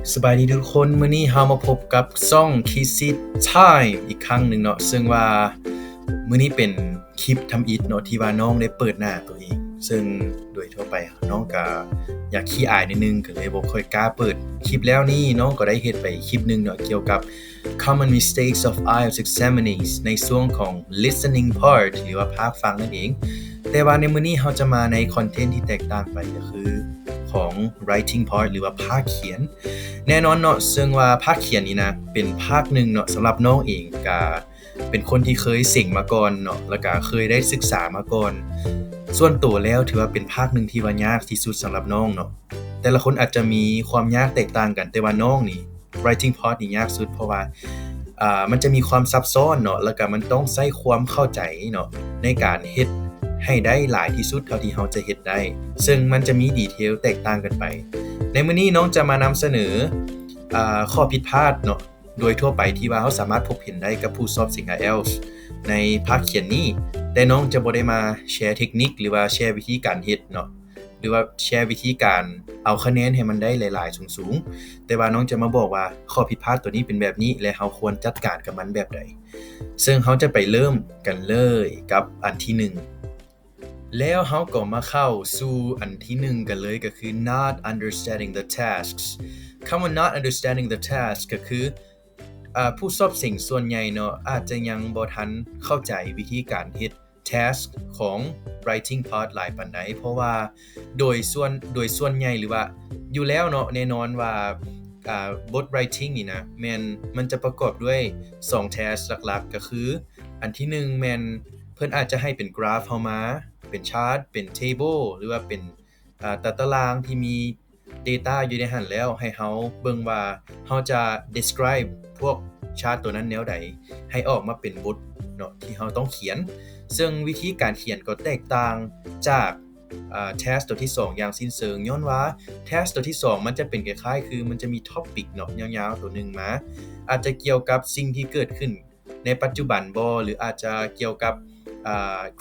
สบายดีทุกคนมื้อนี้เรามาพบกับช่อง Kissy Time อีกครั้งหนึ่งเนาะซึ่งว่ามื้อนี้เป็นคลิปทำอิฐเนาะที่ว่าน้องได้เปิดหน้าตัวเองซึ่งโดยทั่วไปน้องก็อยากขี้อายนิดนึงก็เลยบ่ค่อยกล้าเปิดคลิปแล้วนี่น้องก็ได้เฮ็ดไปคลิปนึงเนาะเกี่ยวกับ Common Mistakes of IELTS Examinees ในช่วงของ Listening Part หรือว่าภาคฟังนั่นเองแต่ว่าในมื้อนี้เราจะมาในคอนเทนต์ที่แตกต่างไปก็คือของ Writing Part หรือว่าภาคเขียนแน่นอนเนาะซึ่งว่าภาคเขียนนี่นะเป็นภาคหนึ่งเนาะสำหรับน้องเองก็เป็นคนที่เคยเส็งมาก่อนเนาะแล้วก็เคยได้ศึกษามาก่อนส่วนตัวแล้วถือว่าเป็นภาคหนึ่งที่ว่ายากที่สุดสำหรับน้องเนาะแต่ละคนอาจจะมีความยากแตกต่างกันแต่ว่าน้องนี่ Writing Part นี่ยากสุดเพราะว่ามันจะมีความซับซ้อนเนาะแล้วก็มันต้องใช้ความเข้าใจเนาะในการเฮ็ดให้ได้หลายที่สุดเท่าที่เราจะเฮ็ดได้ซึ่งมันจะมีดีเทลแตกต่างกันไปในมื้อนี้น้องจะมานำเสนอข้อผิดพลาดเนาะโดยทั่วไปที่ว่าเราสามารถพบเห็นได้กับผู้สอบสิ่ง IELTS ในภาคเขียนนี้แต่น้องจะบ่ได้มาแชร์เทคนิคหรือว่าแชร์วิธีการเฮ็ดเนาะหรือว่าแชร์วิธีการเอาคะแนนให้มันได้หลายๆสูงๆแต่ว่าน้องจะมาบอกว่าข้อผิดพลาดตัวนี้เป็นแบบนี้และเราควรจัดการกับมันแบบใดซึ่งเราจะไปเริ่มกันเลยกับอันที่1แล้วเราก็มาเข้าสู่อันที่1กันเลยก็คือ not understanding the tasks คำว่า not understanding the task ก็คือผู้สอบสิ่งส่วนใหญ่เนาะอาจจะยังบ่ทันเข้าใจวิธีการเฮ็ด task ของ writing part หลายปานใดเพราะว่าโดยส่วนใหญ่หรือว่าอยู่แล้วเนาะแน่นอนว่าบท writing นี่นะมันจะประกอบด้วย2 task หลักๆก็คืออันที่1แม่นเพิ่นอาจจะให้เป็นกราฟเฮามาเป็นชาร์ตเป็น table หรือว่าเป็นตารางที่มี data อยู่ในหั้นแล้วให้เฮาเบิ่งว่าเฮาจะ describe พวกชาร์ตตัวนั้นแนวใดให้ออกมาเป็นบทเนาะที่เฮาต้องเขียนซึ่งวิธีการเขียนก็แตกต่างจากtask ตัวที่2อย่างสิ้นเชิงย้อนว่า task ตัวที่2มันจะเป็นคล้ายๆคือมันจะมี topic เนาะยาวๆตัวหนึงมาอาจจะเกี่ยวกับสิ่งที่เกิดขึ้นในปัจจุบันบ่หรืออาจจะเกี่ยวกับ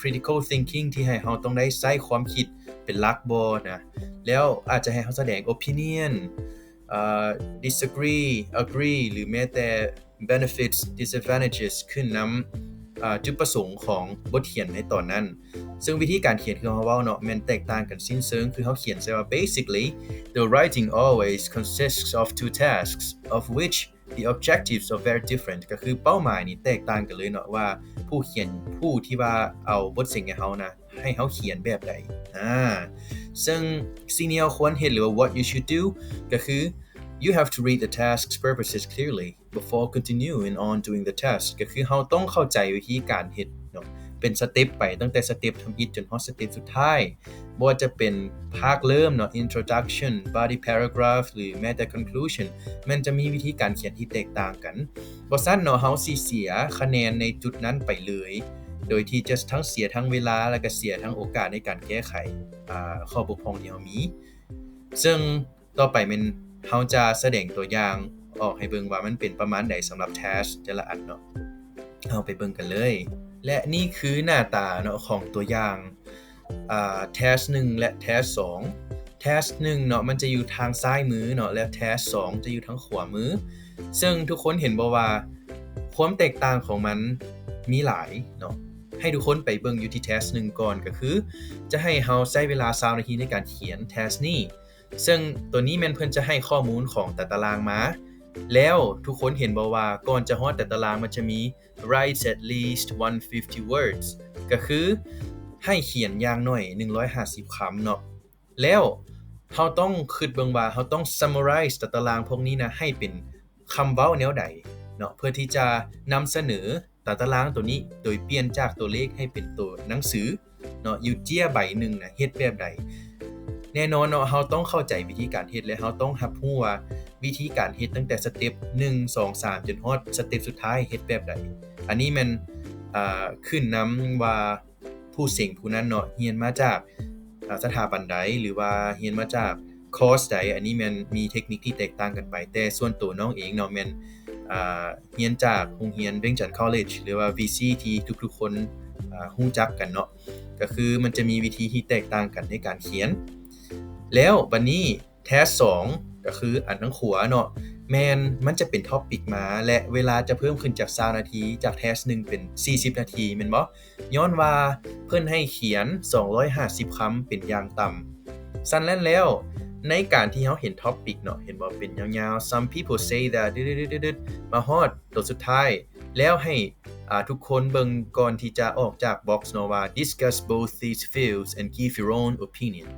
critical thinking ที่ให้เราต้องได้ใช้ความคิดเป็นหลักบ่นะแล้วอาจจะให้เราแสดง opinion disagree agree หรือแม้แต่ benefits disadvantages ขึ้นนำจุดประสงค์ของบทเขียนในตอนนั้นซึ่งวิธีการเขียนคือเราเว้าเนาะมันแตกต่างกันสิ้นเชิงคือเราเขียนใส่ว่า basically the writing always consists of two tasks of which the objectives are very different ก็คือเป้าหมายนี่แตกต่างกันเลยเนาะว่าผู้ที่ว่าเอาบทสิ่งให้เฮานะให้เฮาเขียนแบบใดซึ่งสิ่งที่เราควรเฮ็ดหรือว่า what you should do ก็คือ you have to read the task's purposes clearly before continuing on doing the task ก็คือเราต้องเข้าใจวิธีการเฮ็ดเนาะเป็นสเต็ปไปตั้งแต่สเต็ปทำอิฐจนฮอดสเต็ปสุดท้ายบ่ว่าจะเป็นภาคเริ่มเนาะ introduction body paragraph หรือแม้แต่ conclusion มันจะมีวิธีการเขียนที่แตกต่างกันบ่ซั้นเนาะเฮาสิเสียคะแนนในจุดนั้นไปเลยโดยที่จะทั้งเสียทั้งเวลาและก็เสียทั้งโอกาสในการแก้ไขข้อบกพร่องที่เฮามีซึ่งต่อไปมันเฮาจะแสดงตัวอย่างออกให้เบิ่งว่ามันเป็นประมาณใดสำหรับ task แต่ละอันเนาะเฮาไปเบิ่งกันเลยและนี่คือหน้าตาเนาะของตัวอย่างtask 1และ task 2 task 1เนาะมันจะอยู่ทางซ้ายมือเนาะและ task 2จะอยู่ทางขวามือซึ่งทุกคนเห็นบ่ว่าความแตกต่างของมันมีหลายเนาะให้ทุกคนไปเบิ่งอยู่ที่ task 1ก่อนก็คือจะให้เฮาใช้เวลา20นาทีในการเขียน task นี้ซึ่งตัวนี้แม่นเพิ่นจะให้ข้อมูลของแต่ตารางมาแล้วทุกคนเห็นบ่ว่าก่อนจะฮอดแต่ตารางมันจะมี write at least 150 words ก็คือให้เขียนอย่างน้อย150คำเนาะแล้วเฮาต้องคิดเบิ่งว่าเฮาต้อง summarize แต่ตารางพวกนี้นะให้เป็นคำเว้าแนวใดเนาะเพื่อที่จะนำเสนอตารางตัวนี้โดยเปลี่ยนจากตัวเลขให้เป็นตัวหนังสือเนาะอยู่เจียใบหนึ่งนะเฮ็ดแบบใดแน่นอนเนาะเฮาต้องเข้าใจวิธีการเฮ็ดและเฮาต้องรับรู้ว่าวิธีการเฮ็ดตั้งแต่สเต็ป1 2 3จนฮอดสเต็ปสุดท้ายเฮ็ดแบบใดอันนี้มันขึ้นนำว่าผู้เส็งผู้นั้นเนาะเรียนมาจากสถาบันใดหรือว่าเรียนมาจากคอร์สใดอันนี้มันมีเทคนิคที่แตกต่างกันไปแต่ส่วนตัวน้องเองเนาะแม่นเรียนจากโรงเรียนเวียงจันทน์ College หรือว่า VC ที่ทุกๆคนรู้จักกันเนาะก็คือมันจะมีวิธีที่แตกต่างกันในการเขียนแล้วบัดนี้ task 2 ก็คืออันทั้งขัวเนาะแม่นมันจะเป็นท็อปิกมาและเวลาจะเพิ่มขึ้นจาก20นาทีจากแทสหนึ่งเป็น40นาทีแม่นบ่ย้อนว่าเพิ่นให้เขียน250คำเป็นอย่างต่ำซั่นแล้วในการที่เราเห็นท็อปิกเนาะเห็นบ่เป็นยาวๆ some people say that ดึดๆๆๆมาฮอดตัวสุดท้ายแล้วให้ทุกคนเบิ่งก่อนที่จะออกจากบ็อกซ์เนาะว่า discuss both these fields and give your own opinion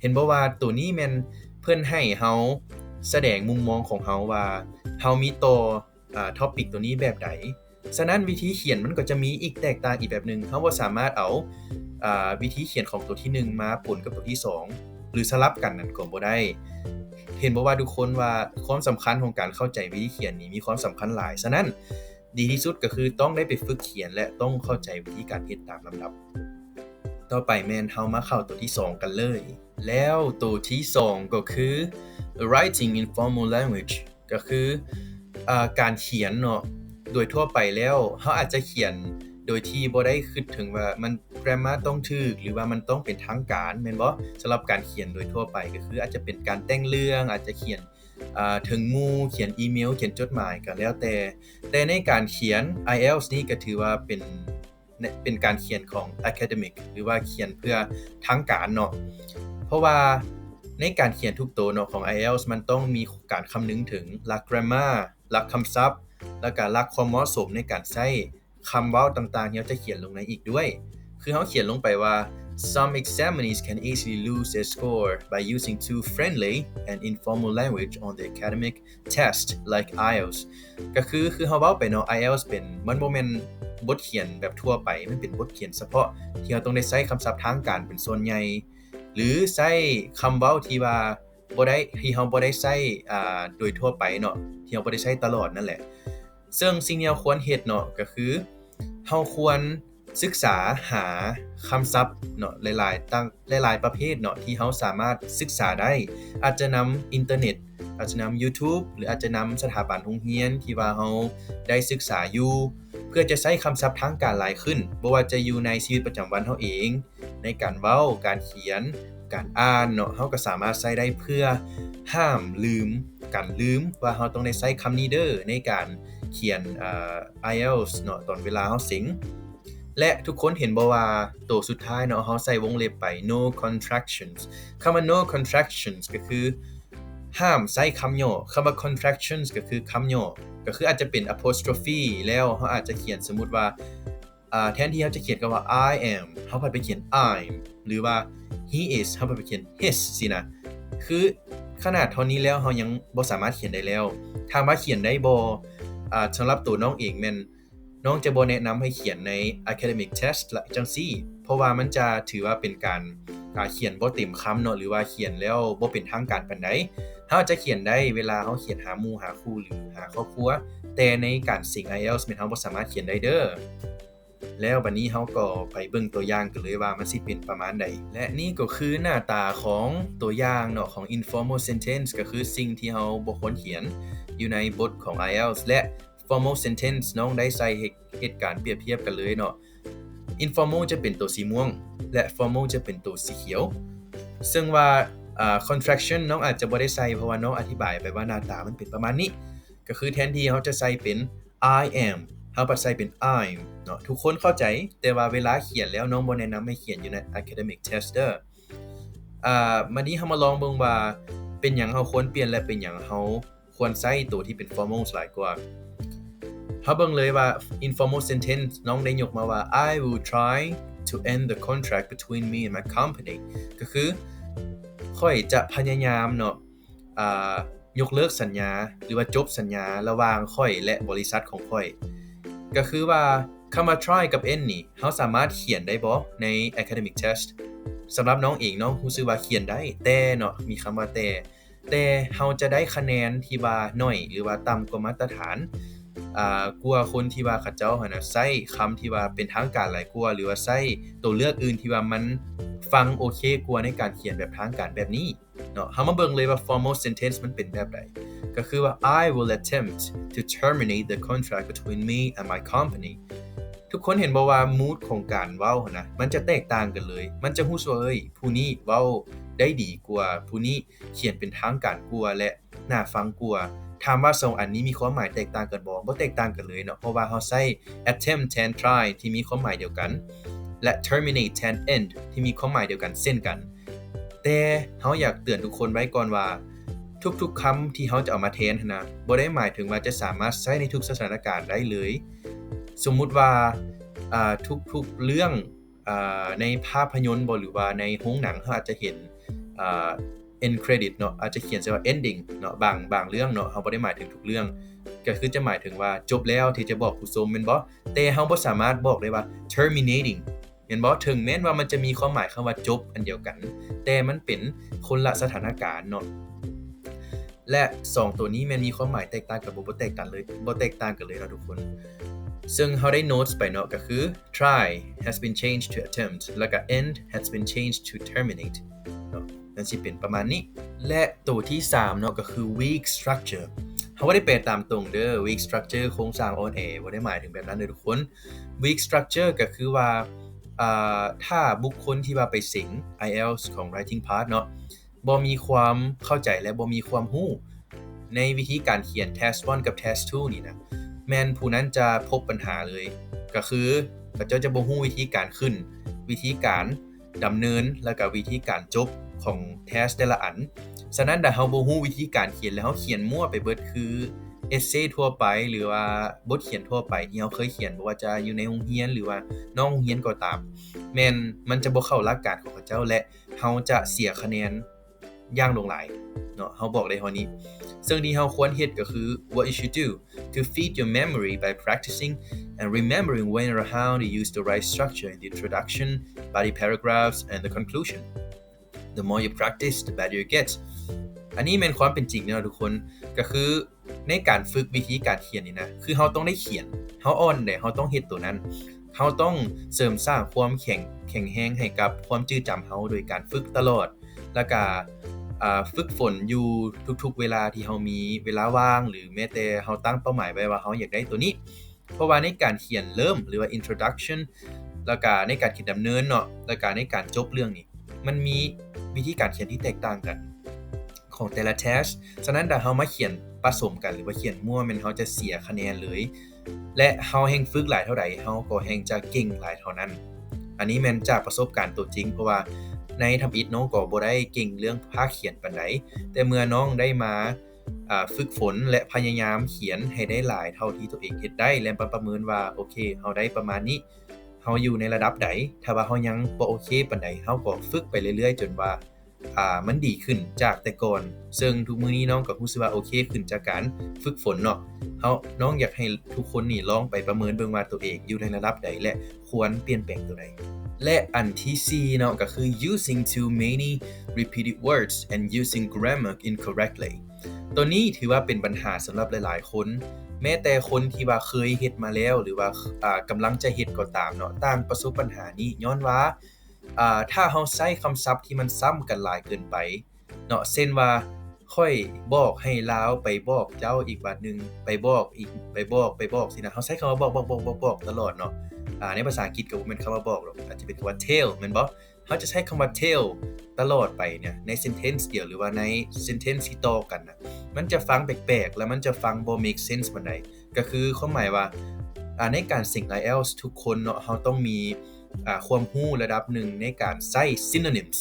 เห็นบ่ว่าตัวนี้แม่นเพิ่นให้เฮาแสดงมุมมองของเฮาว่าเฮามีต่อท็อปิกตัวนี้แบบใดฉะนั้นวิธีเขียนมันก็จะมีอีกแตกต่างอีกแบบนึงเฮาบ่สามารถเอาวิธีเขียนของตัวที่1มาปนกับตัวที่2หรือสลับกันนั่นก็บ่ได้เห็นบ่ว่าทุกคนว่าความสำคัญของการเข้าใจวิธีเขียนนี่มีความสำคัญหลายฉะนั้นดีที่สุดก็คือต้องได้ไปฝึกเขียนและต้องเข้าใจวิธีการเฮ็ดตามลำดับต่อไปแม่นเฮามาเข้าตัวที่2กันเลยแล้วตัวที่2ก็คือ writing in formal language ก็คือการเขียนเนาะโดยทั่วไปแล้วเฮาอาจจะเขียนโดยที่บ่ได้คิดถึงว่ามัน grammar ต้องถูกหรือว่ามันต้องเป็นทางการแม่นบ่สำหรับการเขียนโดยทั่วไปก็คืออาจจะเป็นการแต่งเรื่องอาจจะเขียนถึงหมู่เขียนอีเมลเขียนจดหมายก็แล้วแต่ในการเขียน IELTS นี่ก็ถือว่าเป็นการเขียนของ academic หรือว่าเขียนเพื่อทางการเนาะเพราะว่าในการเขียนทุกตัวเนาะของ IELTS มันต้องมีการคำนึงถึงหลัก grammar หลักคำศัพท์แล้วก็หลักความเหมาะสมในการใช้คำเว้าต่างๆที่เราจะเขียนลงในอีกด้วยคือเราเขียนลงไปว่า some examinees can easily lose their score by using too friendly and informal language on the academic test like IELTS ก็คือเราเว้าไปเนาะ IELTS เป็นมันบ่แม่นบทเขียนแบบทั่วไปมันเป็นบทเขียนเฉพาะที่เราต้องได้ใช้คำศัพท์ทางการเป็นส่วนใหญ่หรือใช้คำเว้าที่ว่าที่เราบ่ได้ใช้โดยทั่วไปเนาะที่เราบ่ได้ใช้ตลอดนั่นแหละซึ่งสิ่งที่เราควรเฮ็ดเนาะก็คือเราควรศึกษาหาคำศัพท์เนาะหลายประเภทเนาะที่เราสามารถศึกษาได้อาจจะนำอินเทอร์เน็ตอาจจะนำ YouTube หรืออาจจะนำสถาบันโรงเรียนที่ว่าเราได้ศึกษาอยู่เพื่อจะใช้คำศัพท์ทางการหลายขึ้นบ่ว่าจะอยู่ในชีวิตประจำวันเราเองในการเว้าการเขียนการอ่านเนาะเราก็สามารถใช้ได้เพื่อห้ามลืมว่าเราต้องได้ใช้คำนี้เด้อในการเขียนIELTS เนาะตอนเวลาเราสิงและทุกคนเห็นบ่ว่าตัวสุดท้ายเนาะเราใส่วงเล็บไป no contractions คำว่า no contractions ก็คือห้ามใช้คำย่อคำว่า contractions ก็คือคำย่อก็คืออาจจะเป็น apostrophe แล้วเราอาจจะเขียนสมมุติว่าแทนที่เราจะเขียนคำว่า I am เราไปเขียน I'm หรือว่า he is เราไปเขียน his สินะคือขนาดเท่านี้แล้วเรายังบ่สามารถเขียนได้แล้วถามว่าเขียนได้บ่สำหรับตัวน้องเองแม่นน้องจะบ่แนะนำให้เขียนใน academic test ละจังซี่เพราะว่ามันจะถือว่าเป็นการเขียนบ่เต็มคำเนาะหรือว่าเขียนแล้วบ่เป็นทางการปานใดเราจะเขียนได้เวลาเราเขียนหาหมู่หาคู่หรือหาครอบครัวแต่ในการสิง IELTS แม่นเราบ่สามารถเขียนได้เด้อแล้วบัดนี้เราก็ไปเบิ่งตัวอย่างกันเลยว่ามันสิเป็นประมาณใดและนี่ก็คือหน้าตาของตัวอย่างเนาะของ informal sentence ก็คือสิ่งที่เราบ่ควรเขียนอยู่ในบทของ IELTS และ formal sentence น้องได้ใส่เหตุการณ์เปรียบเทียบกันเลยเนาะ informal จะเป็นตัวสีม่วงและ formal จะเป็นตัวสีเขียวซึ่งว่าcontraction น้องอาจจะบ่ได้ใส่เพราะว่าน้องอธิบายไปว่าหน้าตามันเป็นประมาณนี้ก็คือแทนที่เขาจะใส่เป็น I am เขาปัดใส่เป็น I'm เนาะทุกคนเข้าใจแต่ว่าเวลาเขียนแล้วน้องบ่แนะนำให้เขียนอยู่ใน academic tester มานี้เรามาลองเบิ่งว่าเป็นหยังเราควรเปลี่ยนและเป็นหยังเราควรใส่ตัวที่เป็น formal หลายกว่าเราเบิ่งเลยว่า informal sentence น้องได้ยกมาว่า I will try to end the contract between me and my company ก็คือค่อยจะพยายามเนาะยกเลิกสัญญาหรือว่าจบสัญญาระหว่างค่อยและบริษัทของค่อยก็คือว่าคำว่า try กับ end นี่เราสามารถเขียนได้บ่ใน academic test สำหรับน้องเองน้องรู้สึกว่าเขียนได้แต่เนาะมีคำว่าแต่เราจะได้คะแนนที่ว่าน้อยหรือว่าต่ำกว่ามาตรฐานกว่าคนที่ว่าเขาเจ้าหั่นน่ะใช้คำที่ว่าเป็นทางการหลายกว่าหรือว่าใช้ตัวเลือกอื่นที่ว่ามันฟังโอเคกว่าในการเขียนแบบทางการแบบนี้เนาะเฮามาเบิ่งเลยว่า formal sentence มันเป็นแบบใดก็คือว่า I will attempt to terminate the contract between me and my company ทุกคนเห็นบ่ว่า mood ของการเว้าหั่นนะมันจะแตกต่างกันเลยมันจะรู้สึกว่าผู้นี้เว้า ได้ดีกว่าผู้นี้เขียนเป็นทางการกว่าและน่าฟังกว่าถามว่า2อันนี้มีความหมายแตกต่างกันบ่แตกต่างกันเลยเนาะเพราะว่าเราใช้ attempt แทน try ที่มีความหมายเดียวกันและ terminate แทน end ที่มีความหมายเดียวกันเช่นกันแต่เราอยากเตือนทุกคนไว้ก่อนว่าทุกๆคำที่เราจะเอามาแทนนะบ่ได้หมายถึงว่าจะสามารถใช้ในทุกสถานการณ์ได้เลยสมมุติว่าทุกๆเรื่องในภาพยนตร์บ่หรือว่าในโรงหนังเราอาจจะเห็นend credit เนาะอาจจะเขียนว่า ending เนาะบางเรื่องเนาะเราบ่ได้หมายถึงทุกเรื่องก็คือจะหมายถึงว่าจบแล้วที่จะบอกผู้ชมแม่นบ่แต่เราบ่สามารถบอกได้ว่า terminating เห็นบ่ถึงแม้นว่ามันจะมีความหมายคำว่าจบอันเดียวกันแต่มันเป็นคนละสถานการณ์เนาะและ2ตัวนี้มันมีความหมายแตกต่างกันบ่แตกต่างเลยเนาะทุกคนซึ่งเราได้โน้ตไปเนาะก็คือ try has been changed to attempt แล้วก็ end has been changed to terminate เนาะนั่นสิเป็นประมาณนี้และตัวที่3เนาะก็คือ weak structure เขาบ่ได้แปลตามตรงเด้อ weak structure โครงสร้างอ่อนแอบ่ได้หมายถึงแบบนั้นเด้อทุกคน weak structure ก็คือว่าถ้าบุคคลที่ว่าไปสิง IELTS ของ writing part เนาะบ่มีความเข้าใจและบ่มีความรู้ในวิธีการเขียน test 1 กับ test 2 นี่นะแม่นผู้นั้นจะพบปัญหาเลยก็คือเขาเจ้าจะบ่รู้วิธีการขึ้นวิธีการดำเนินแล้วก็วิธีการจบของ test แต่ละอันฉะนั้นถ้าเฮาบ่รู้วิธีการเขียนแล้วเฮาเขียนมั่วไปเบิดคือ essay ทั่วไปหรือว่าบทเขียนทั่วไปที่เฮาเคยเขียนบ่ว่าจะอยู่ในโรงเรียนหรือว่านอกโรงเรียนก็ตามแม่นมันจะบ่เข้าหลักการของเขาเจ้าและเฮาจะเสียคะแนนอย่างหลงหลายเนาะเฮาบอกได้เท่านี้ซึ่งที่เราควรเฮ็ดก็คือ what you should do to feed your memory by practicing and remembering when or how to use the right structure in the introduction, body paragraphs, and the conclusion. The more you practice, the better you get. อันนี้เป็นความเป็นจริงเนาะทุกคนก็คือในการฝึกวิธีการเขียนนี่นะคือเราต้องได้เขียนเราอ่อนได้เราต้องเฮ็ดตัวนั้นเราต้องเสริมสร้างความแข็งแรงให้กับความจื้อจำเราโดยการฝึกตลอดแล้วก็ฝึกฝนอยู่ทุกๆเวลาที่เรามีเวลาว่างหรือแม้แต่เราตั้งเป้าหมายไว้ว่าเราอยากได้ตัวนี้เพราะว่าในการเขียนเริ่มหรือว่า introduction แล้วก็ในการเขียนดำเนินเนาะแล้วก็ในการจบเรื่องนี้มันมีวิธีการเขียนที่แตกต่างกันของแต่ละ task ฉะนั้นถ้าเรามาเขียนผสมกันหรือว่าเขียนมั่วมันเราจะเสียคะแนนเลยและเราแฮ่งฝึกหลายเท่าใดเราก็แฮ่งจะเก่งหลายเท่านั้นอันนี้แม่นจากประสบการณ์ตัวจริงเพราะว่าในทำอิฐน้องก็บ่ได้เก่งเรื่องภาคเขียนปานใดแต่เมื่อน้องได้มาฝึกฝนและพยายามเขียนให้ได้หลายเท่าที่ตัวเองเฮ็ดได้และประเมินว่าโอเคเฮาได้ประมาณนี้เฮาอยู่ในระดับใดถ้าว่าเฮายังบ่โอเคปานใดเฮาก็ฝึกไปเรื่อยๆจนว่ามันดีขึ้นจากแต่ก่อนซึ่งทุกมื้อนี้น้องก็รู้สึกว่าโอเคขึ้นจากการฝึกฝนเนาะน้องอยากให้ทุกคนนี่ลองไปประเมินเบิ่งว่าตัวเองอยู่ในระดับใดและควรเปลี่ยนแปลงตัวใดและอันที่4เนาะก็คือ using too many repeated words and using grammar incorrectly ตัวนี้ถือว่าเป็นปัญหาสำหรับหลายๆคนแม้แต่คนที่ว่าเคยเฮ็ดมาแล้วหรือว่ากำลังจะเฮ็ดก็ตามเนาะต่างประสบปัญหานี้ย้อนว่าถ้าเฮาใช้คำศัพท์ที่มันซ้ำกันหลายเกินไปเนาะเช่นว่าค่อยบอกให้ลาวไปบอกเจ้าอีกบัดนึงไปบอกอีกไปบอกสินะเฮาใช้คำว่าบอกตลอดเนาะในภาษาอังกฤษก็บ่แม่นคำว่าบอกหรอกอาจจะเป็นคำว่า tell แม่นบ่เฮาจะใช้คำว่า tell ตลอดไปเนี่ยใน sentence เดียวหรือว่าใน sentence ที่ต่อกันน่ะมันจะฟังแปลกๆแล้วมันจะฟังบ่ make sense ปานใดก็คือความหมายว่าในการสิ่ง IELTS ทุกคนเนาะเฮาต้องมีความรู้ระดับหนึ่งในการใช้ synonyms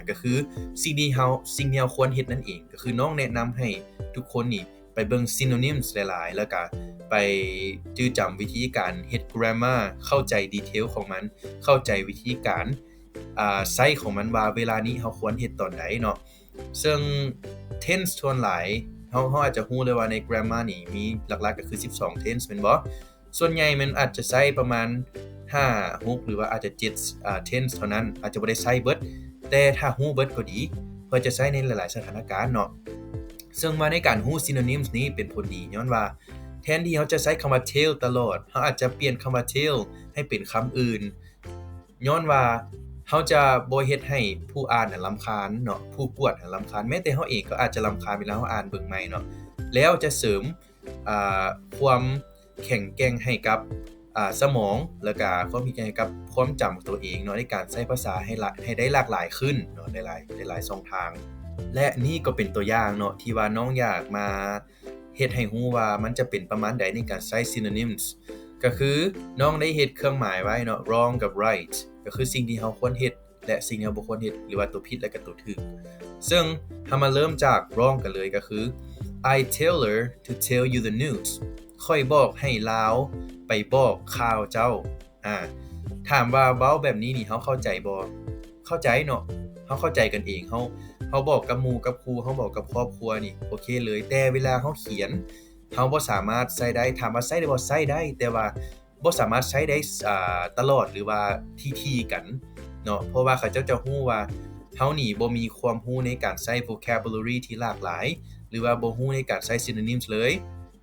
ก็คือสิ่งที่เราควรเฮ็ดนั่นเองก็คือน้องแนะนำให้ทุกคนนี่ไปเบิ่ง synonyms หลายๆแล้วก็ไปจื้อจำวิธีการเฮ็ด grammar เข้าใจ detail ของมันเข้าใจวิธีการใช้ของมันว่าเวลานี้เราควรเฮ็ดตอนใดเนาะซึ่ง tense ส่วนหลายเราอาจจะรู้เลยว่าใน grammar นี่มีหลักๆก็คือ12 tense แม่นบ่ส่วนใหญ่มันอาจจะใช้ประมาณ5 6หรือว่าอาจจะ7tense เท่านั้นอาจจะบ่ได้ใช้เบิดแต่ถ้ารู้เบิดก็ดีเพื่อจะใช้ในหลายๆสถานการณ์เนาะซึ่งมาในการรู้ synonyms นี้เป็นผลดีย้อนว่าแทนที่เราจะใช้คำว่า tell ตลอดเราอาจจะเปลี่ยนคำว่า tell ให้เป็นคำอื่นย้อนว่าเราจะบ่เฮ็ดให้ผู้อ่านน่ะรำคาญเนาะผู้กวดน่ะรำคาญแม้แต่เราเองก็อาจจะรำคาญเวลาเราอ่านเบิ่งใหม่เนาะแล้วจะเสริมความแข็งแกร่งให้กับ สมองแล้วก็ความคิดกับความจำของตัวเองเนาะในการใช้ภาษาให้ได้หลากหลายขึ้นเนาะหลายช่องทางและนี่ก็เป็นตัวอย่างเนาะที่ว่าน้องอยากมาเฮ็ดให้รู้ว่ามันจะเป็นประมาณใดในการใช้ synonyms ก็คือน้องได้เฮ็ดเครื่องหมายไว้เนาะ wrong กับ right ก็คือสิ่งที่เราควรเฮ็ดและสิ่งที่เราบ่ควรเฮ็ดหรือว่าตัวผิดและก็ตัวถูกซึ่งถ้ามาเริ่มจาก wrong กันเลยก็คือ I tell her to tell you the news ค่อยบอกให้ลาวไปบอกข่าวเจ้าถามว่าเว้าแบบนี้นี่เฮาเข้าใจบ่เข้าใจเนาะเฮาเข้าใจกันเองเฮาบอกกับหมู่กับครูเฮาบอกกับครอบครัวนี่โอเคเลยแต่เวลาเฮาเขียนเฮาบ่สามารถใช้ได้ถามว่าใช้ได้บ่ใช้ได้แต่ว่าบ่สามารถใช้ได้ตลอดหรือว่าที่กันเนาะเพราะว่าเขาเจ้าจะฮู้ว่าเฮานี่บ่มีความรู้ในการใช้ vocabulary ที่หลากหลายหรือว่าบ่ฮู้ในการใช้ synonyms เลย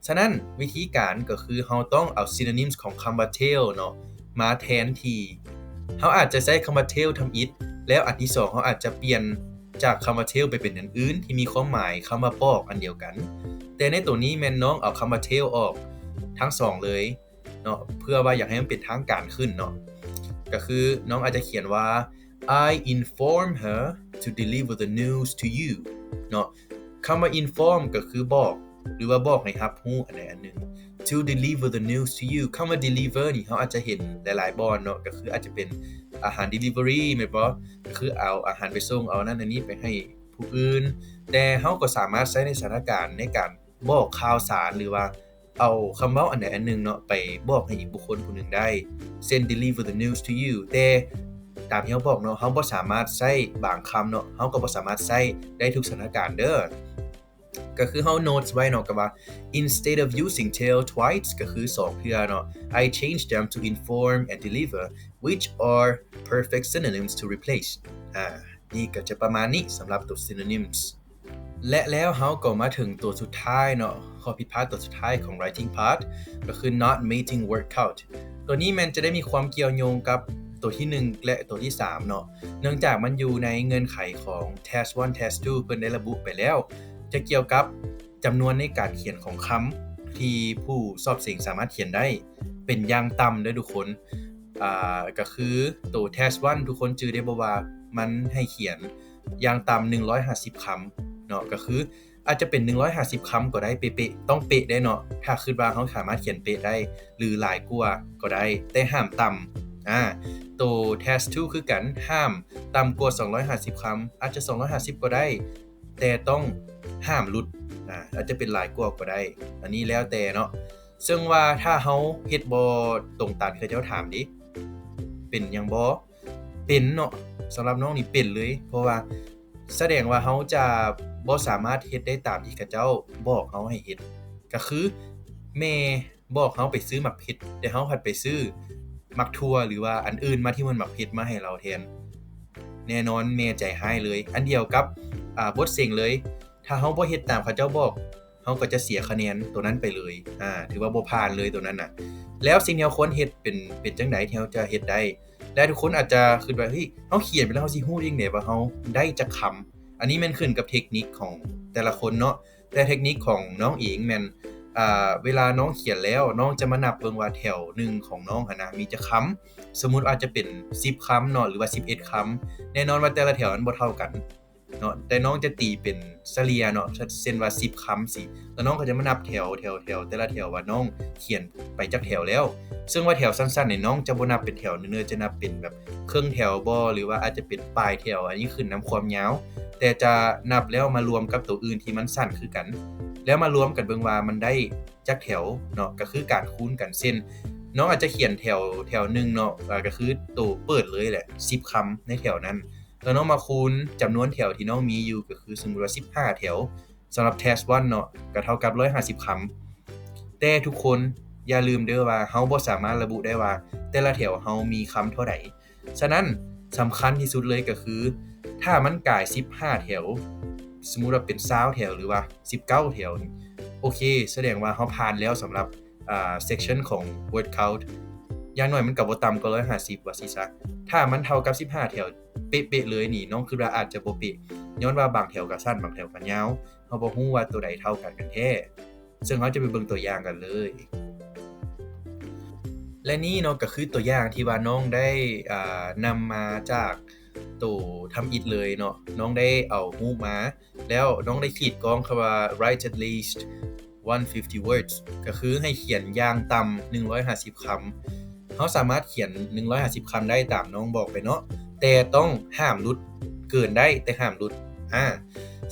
ฉะนั้นวิธีการก็คือเฮาต้องเอา synonyms ของคำว่า tell เนาะมาแทนที่เฮาอาจจะใช้คำว่า tell ทำอิฐแล้วอันที่2เฮาอาจจะเปลี่ยนจากคำว่า tell ไปเป็นอย่างอื่นที่มีความหมายคำว่าบอกอันเดียวกันแต่ในตัวนี้แม่นน้องเอาคำว่า tell ออกทั้ง2เลยเนาะเพื่อว่าอยากให้มันเป็นทางการขึ้นเนาะก็คือน้องอาจจะเขียนว่า I inform her to deliver the news to you เนาะคำว่า inform ก็คือบอกหรือว่าบอกให้รับรู้อันใดอันหนึ่ง to deliver the news to you คำว่า deliver นี่เขาอาจจะเห็นหลายๆบอนเนาะก็คืออาจจะเป็นอาหาร delivery แม่นบ่ก็คือเอาอาหารไปส่งเอานั่นอันนี้ไปให้ผู้อื่นแต่เขาก็สามารถใช้ในสถานการณ์ในการบอกข่าวสารหรือว่าเอาคำเว้าอันใดอันหนึ่งเนาะไปบอกให้อีกบุคคลผู้หนึ่งได้ send deliver the news to you แต่ตามที่เขาบอกเนาะเขาบ่สามารถใช้บางคำเนาะเขาก็บ่สามารถใช้ได้ทุกสถานการณ์เด้อก็คือเฮา notes ไว้เนาะก็ว่า instead of using tell twice ก็คือ2เทื่อเนาะ I changed them to inform and deliver which are perfect synonyms to replace นี่ก็จะประมาณนี้สำหรับตัว synonyms และแล้วเฮาก็มาถึงตัวสุดท้ายเนาะข้อผิดพลาดตัวสุดท้ายของ writing part ก็คือ not making work out ตัวนี้มันจะได้มีความเกี่ยวโยงกับตัวที่1และตัวที่3เนาะเนื่องจากมันอยู่ในเงื่อนไขของ task 1 task 2เพิ่นได้ระบุไปแล้วจะเกี่ยวกับจำนวนในการเขียนของคำที่ผู้สอบเสียงสามารถเขียนได้เป็นอย่างต่ำเด้อทุกคนก็คือตัว task 1ทุกคนจื่อได้บ่ว่ามันให้เขียนอย่างต่ำ150คำเนาะก็คืออาจจะเป็น150คำก็ได้เป๊ะๆต้องเป๊ะได้เนาะถ้าคิดว่าเขาสามารถเขียนเป๊ะได้หรือหลายกว่าก็ได้แต่ห้ามต่ำตัว task 2คือกันห้ามต่ำกว่า250คำอาจจะ250ก็ได้แต่ต้องห้ามหลุดอาจจะเป็นหลายกว่าก็ได้อันนี้แล้วแต่เนาะซึ่งว่าถ้าเฮาเฮ็ดบ่ตรงตามที่เขาเจ้าถามดิเป็นหยังบ่เป็นเนาะสำหรับน้องนี่เป็นเลยเพราะว่าแสดงว่าเฮาจะบ่สามารถเฮ็ดได้ตามที่เขาเจ้าบอกเฮาให้เฮ็ดก็คือแม่บอกเฮาไปซื้อหมักเผ็ดแต่เฮาผัดไปซื้อหมักถั่วหรือว่าอันอื่นมาที่มันหมักเผ็ดมาให้เราแทนแน่นอนแม่ใจหายเลยอันเดียวกับบทเสียงเลยถ้าเฮาบ่เฮ็ดตามเขาเจ้าบอกเฮาก็จะเสียคะแนนตัวนั้นไปเลยถือว่าบ่ผ่านเลยตัวนั้นน่ะแล้วสิ่งที่เฮาควรเฮ็ดเป็นจังได๋ที่เฮาจะเฮ็ดได้และทุกคนอาจจะคิดว่าเฮ้ยเฮาเขียนไปแล้วเฮาสิฮู้ได้จังได๋ว่าเฮาได้จักคำอันนี้มันขึ้นกับเทคนิคของแต่ละคนเนาะแต่เทคนิคของน้องเองแม่นเวลาน้องเขียนแล้วน้องจะมานับเบิ่งว่าแถวหนึ่งของน้องหันน่ะมีจักคำสมมุติอาจจะเป็น10คำเนาะหรือว่า11คำแน่นอนว่าแต่ละแถวมันบ่เท่ากันเนาะแต่น้องจะตีเป็นเฉลี่ยเนาะเช่นว่า10คำสิแล้วน้องก็จะมานับแถวแต่ละแถวว่าน้องเขียนไปจักแถวแล้วซึ่งว่าแถวสั้นๆนี่น้องจะบ่นับเป็นแถวเนื้อจะนับเป็นแบบครึ่งแถวบ่หรือว่าอาจจะเป็นปลายแถวอันนี้ขึ้นนำความยาวแต่จะนับแล้วมารวมกับตัวอื่นที่มันสั้นคือกันแล้วมารวมกันเบิ่งว่ามันได้จักแถวเนาะก็คือการคูณกันเส้นน้องอาจจะเขียนแถวนึงเนาะก็คือตัวเปิดเลยแหละ10คำในแถวนั้นแล้วน้องมาคูณจำนวนแถวที่น้องมีอยู่ก็คือสมมุติว่า15แถวสำหรับ task 1เนาะก็เท่ากับ150คำแต่ทุกคนอย่าลืมเด้อว่าเฮาบ่สามารถระบุได้ว่าแต่ละแถวเฮามีคำเท่าใดฉะนั้นสำคัญที่สุดเลยก็คือถ้ามันกลาย15แถวสมมุติว่าเป็น20แถวหรือว่า19แถวโอเคแสดงว่าเฮาผ่านแล้วสำหรับsection ของ word count อย่างน้อยมันก็บ่ต่ำกว่า150ว่าสิซะถ้ามันเท่ากับ15แถวเป๊ะๆเลยนี่น้องคิดว่าอาจจะบ่เป๊ะย้อนว่าบางแถวก็สั้นบางแถวก็ยาวเฮาบ่ฮู้ว่าตัวใดเท่ากันแท้ซึ่งเราจะไปเบิ่งตัวอย่างกันเลย และนี่เนาะก็คือตัวอย่างที่ว่าน้องได้นำมาจากตัวทำอิฐเลยเนาะน้องได้เอารูปมาแล้วน้องได้ขีดกรองคำว่า write at least 150 words ก็คือให้เขียนอย่างต่ำ150 คำเขาสามารถเขียน150 คำได้ตามน้องบอกไปเนาะแต่ต้องห้ามหลุดเกินได้แต่ห้ามหลุด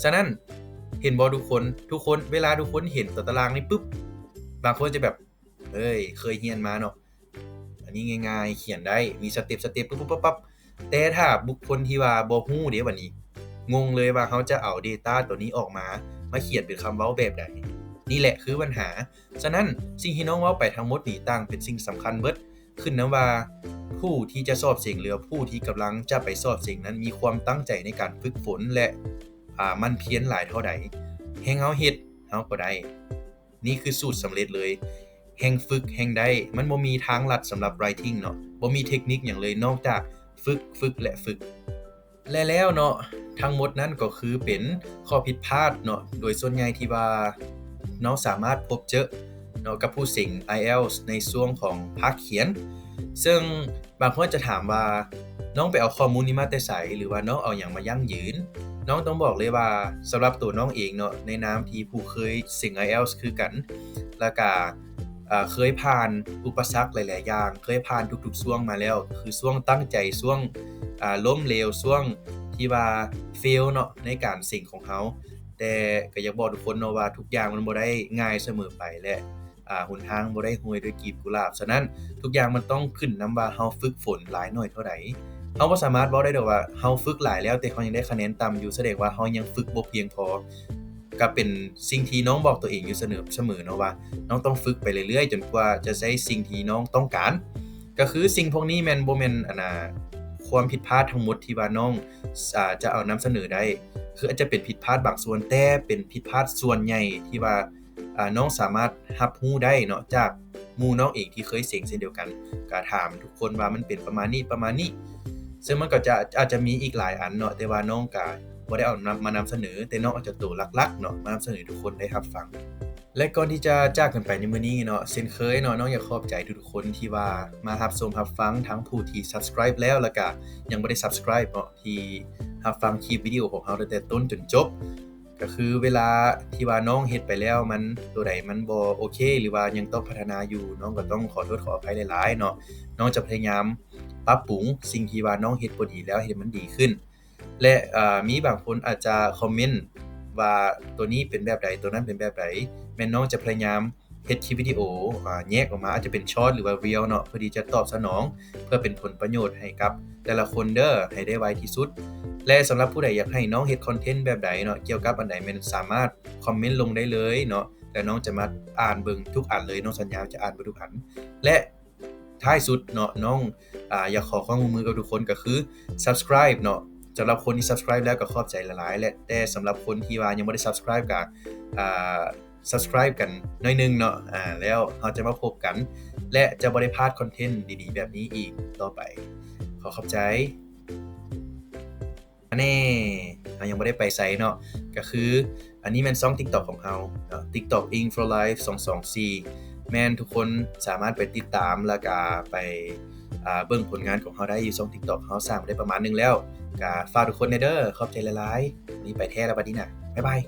ฉะนั้นเห็นบ่ทุกคนเวลาทุกคนเห็นตัวตารางนี้ปุ๊บบางคนจะแบบเคยเรียนมาเนาะอันนี้ง่ายๆเขียนได้มีสเต็ปปั๊บแต่ถ้าบุคคลที่ว่าบ่ฮู้เด้บัดนี้งงเลยว่าเขาจะเอา data ตัวนี้ออกมาเขียนเป็นคำเว้าแบบใดนี่แหละคือปัญหาฉะนั้นสิ่งที่น้องเว้าไปทั้งหมดนี้ต่างเป็นสิ่งสำคัญเบิดขึ้นนะว่าผู้ที่จะสอบสิ่งหรือผู้ที่กำลังจะไปสอบสิ่งนั้นมีความตั้งใจในการฝึกฝนและมันเพียรหลายเท่าใดแฮงเฮาเฮ็ดเฮาก็ได้นี่คือสูตรสำเร็จเลยแฮงฝึกแฮงได้มันบ่มีทางลัดสำหรับ writing เนาะบ่มีเทคนิคหยังเลยนอกจากฝึกและฝึกและแล้วเนาะทั้งหมดนั้นก็คือเป็นข้อผิดพลาดเนาะโดยส่วนใหญ่ที่ว่าน้องสามารถพบเจอเนาะกับผู้สิ่ง IELTS ในช่วงของภาคเขียนซึ่งบางคนจะถามว่าน้องไปเอาข้อมูลนี้มาแต่ไสหรือว่าน้องเอาหยังมายั่งยืนน้องต้องบอกเลยว่าสำหรับตัวน้องเองเนาะในนามที่ผู้เคยสิ่ง IELTS คือกันแล้วก็เคยผ่านอุปสรรคหลายๆอย่างเคยผ่านทุกๆช่วงมาแล้วคือช่วงตั้งใจช่วงล้มเหลวช่วงที่ว่า fail เนาะในการสิ่งของเขาแต่ก็อยากบอกทุกคนเนาะว่าทุกอย่างมันบ่ได้ง่ายเสมอไปและหนทางบ่ได้โรยด้วยกลีบกุหลาบฉะนั้นทุกอย่างมันต้องขึ้นนำว่าเราฝึกฝนหลายน้อยเท่าใดเราบ่สามารถเว้าได้ดอกว่าเราฝึกหลายแล้วแต่เรายังได้คะแนนต่ำอยู่แสดงว่าเรายังฝึกบ่เพียงพอก็เป็นสิ่งที่น้องบอกตัวเองอยู่เสมอเนาะว่าน้องต้องฝึกไปเรื่อยๆจนกว่าจะได้สิ่งที่น้องต้องการก็คือสิ่งพวกนี้แม่นบ่แม่นความผิดพลาดทั้งหมดที่ว่าน้องจะเอานำเสนอได้คืออาจจะเป็นผิดพลาดบางส่วนแต่เป็นผิดพลาดส่วนใหญ่ที่ว่าน้องสามารถรับรู้ได้เนาะจากหมู่น้องเองที่เคยเสียงเช่นเดียวกันก็ถามทุกคนว่ามันเป็นประมาณนี้ซึ่งมันก็อาจจะมีอีกหลายอันเนาะแต่ว่าน้องก็บ่ได้เอามานำเสนอแต่น้องเอาจากตัวหลักๆเนาะมานำเสนอให้ทุกคนได้รับฟังและก่อนที่จะจากกันไปในมื้อนี้เนาะเช่นเคยเนาะน้องอยากขอบใจทุกๆคนที่ว่ามารับชมรับฟังทั้งผู้ที่ Subscribe แล้วก็ยังบ่ได้ Subscribe เนาะที่รับฟังคลิปวิดีโอของเราตั้งแต่ต้นจนจบก็คือเวลาที่ว่าน้องเฮ็ดไปแล้วมันตัวใดมันบ่โอเคหรือว่ายังต้องพัฒนาอยู่น้องก็ต้องขอโทษขออภัยหลายๆเนาะน้องจะพยายามปรับปรุงสิ่งที่ว่าน้องเฮ็ดบ่ดีแล้วให้มันดีขึ้นและมีบางคนอาจจะคอมเมนต์ว่าตัวนี้เป็นแบบใดตัวนั้นเป็นแบบใดแม่นน้องจะพยายามเฮ็ดคลิปวิดีโอแยกออกมาอาจจะเป็นช็อตหรือว่า Reel เนาะเพื่อที่จะตอบสนองเพื่อเป็นผลประโยชน์ให้กับแต่ละคนเด้อให้ได้ไวที่สุดและสำหรับผู้ใดอยากให้น้องเฮ็ดคอนเทนต์แบบใดเนาะเกี่ยวกับอันใดแม่นสามารถคอมเมนต์ลงได้เลยเนาะแล้วน้องจะมาอ่านเบิ่งทุกอันเลยน้องสัญญาจะอ่านเบิ่งทุกอันและท้ายสุดเนาะน้องอยากขอความร่วมมือกับทุกคนก็คือ Subscribe เนาะสำหรับคนที่ Subscribe แล้วก็ขอบใจหลายๆและแต่สำหรับคนที่ว่ายังบ่ได้ Subscribe ก็Subscribe กันหน่อยนึงเนาะแล้วเราจะมาพบกันและจะบ่ได้พลาดคอนเทนต์ดีๆแบบนี้อีกต่อไปขอบใจอันนี้เรายังบ่ได้ไปไสเนาะก็คืออันนี้แม่นช่อง TikTok ของเราเนาะ TikTok Ink for Life 224แม่นทุกคนสามารถไปติดตามแล้วก็ไปเบิ่งผลงานของเราได้อยู่ช่อง TikTok เราสร้างมาได้ประมาณนึงแล้วก็ฝากทุกคนแน่เด้อขอบใจหลายๆนี่ไปแท้แล้วบัดนี้น่ะบ๊ายบาย